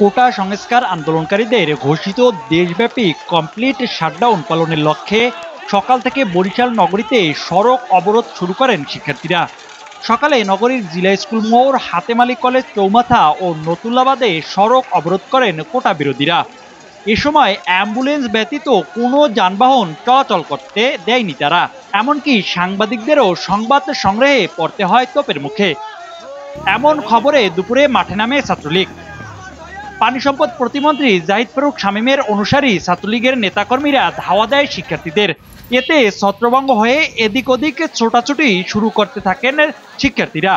কোটা সংস্কার আন্দোলনকারীদের ঘোষিত দেশব্যাপী কমপ্লিট শাটডাউন পালনের লক্ষ্যে সকাল থেকে বরিশাল নগরীতে সড়ক অবরোধ শুরু করেন শিক্ষার্থীরা। সকালে নগরীর জিলা স্কুল মোড়, হাতেম আলী কলেজ চৌমাথা ও নতুল্লাবাদে সড়ক অবরোধ করেন কোটা বিরোধীরা। এ সময় অ্যাম্বুলেন্স ব্যতীত কোনো যানবাহন চলাচল করতে দেয়নি তারা। এমনকি সাংবাদিকদেরও সংবাদ সংগ্রহে পড়তে হয় তোপের মুখে। এমন খবরে দুপুরে মাঠে নামে ছাত্রলীগ। পানি সম্পদ প্রতিমন্ত্রী জাহিদ ফারুক শামীমের অনুসারী ছাত্রলীগের নেতাকর্মীরা ধাওয়া দেয় শিক্ষার্থীদের। এতে ছত্রভঙ্গ হয়ে এদিক ওদিক ছোটাছুটি শুরু করতে থাকেন শিক্ষার্থীরা।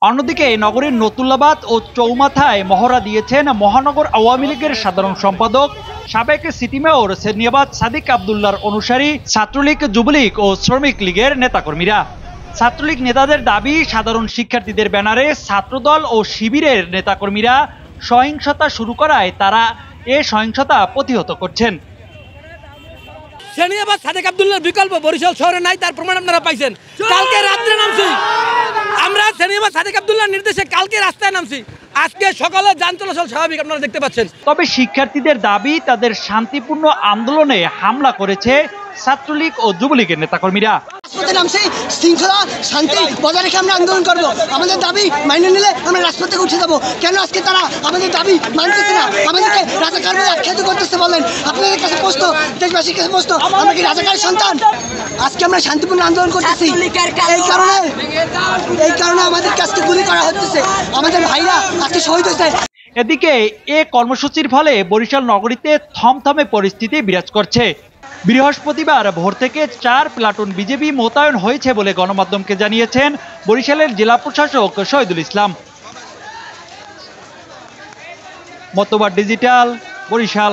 অন্যদিকে নগরীর নতুল্লাবাদ ও চৌমাথায় মহড়া দিয়েছেন মহানগর আওয়ামী লীগের সাধারণ সম্পাদক, সাবেক সিটি মেয়র সেরনিয়াবাদ সাদিক আব্দুল্লাহর অনুসারী ছাত্রলীগ, যুবলীগ ও শ্রমিক লীগের নেতাকর্মীরা। ছাত্রলীগ নেতাদের দাবি, সাধারণ শিক্ষার্থীদের ব্যানারে ছাত্রদল ও শিবিরের নেতাকর্মীরা সহিংসতা শুরু করায় তারা এ সহিংসতা প্রতিহত করছেন। সেরনিয়াবাদ সাদিক আব্দুল্লাহর বিকল্প বরিশাল শহরে নাই, তার প্রমাণ আপনারা পাইছেন। কালকে রাত্রে নামছি আমরা, সেরনিয়াবাদ সাদিক আব্দুল্লাহর নির্দেশে কালকে রাস্তায় নামছি। আজকে সকালে যান চলাচল স্বাভাবিক, আপনারা দেখতে পাচ্ছেন। তবে শিক্ষার্থীদের দাবি, তাদের শান্তিপূর্ণ আন্দোলনে হামলা করেছে ছাত্রলীগ ও যুবলীগের নেতাকর্মীরা। নামছি শৃঙ্খলা শান্তি বজায় রেখে আমরা আন্দোলন করবো। আমাদের দাবি মাইনে নিলে আমরা রাজপথ থেকে উঠে যাবো। কেন আজকে তারা আমাদের দাবি মানতেছে না, আমাদেরকে রাজাকার বলে আখ্যায়িত করতেছে? বলেন, আপনাদের কাছে প্রশ্ন, দেশবাসীর কাছে প্রশ্ন, আমরা কি রাজাকারের সন্তান? আজকে আমরা শান্তিপূর্ণ আন্দোলন করতেছি, এই কারণে আমাদের কাছে গুলি করা হচ্ছে, আমাদের ভাইরা আজকে শহীদ হয়েছে। এদিকে এ কর্মসূচির ফলে বরিশাল নগরীতে থমথমে পরিস্থিতি বিরাজ করছে। বৃহস্পতিবার ভোর থেকে 4 প্লাটুন বিজেপি মোতায়েন হয়েছে বলে গণমাধ্যমকে জানিয়েছেন বরিশালের জেলা প্রশাসক শহীদুল ইসলাম। মতবাদ ডিজিটাল, বরিশাল।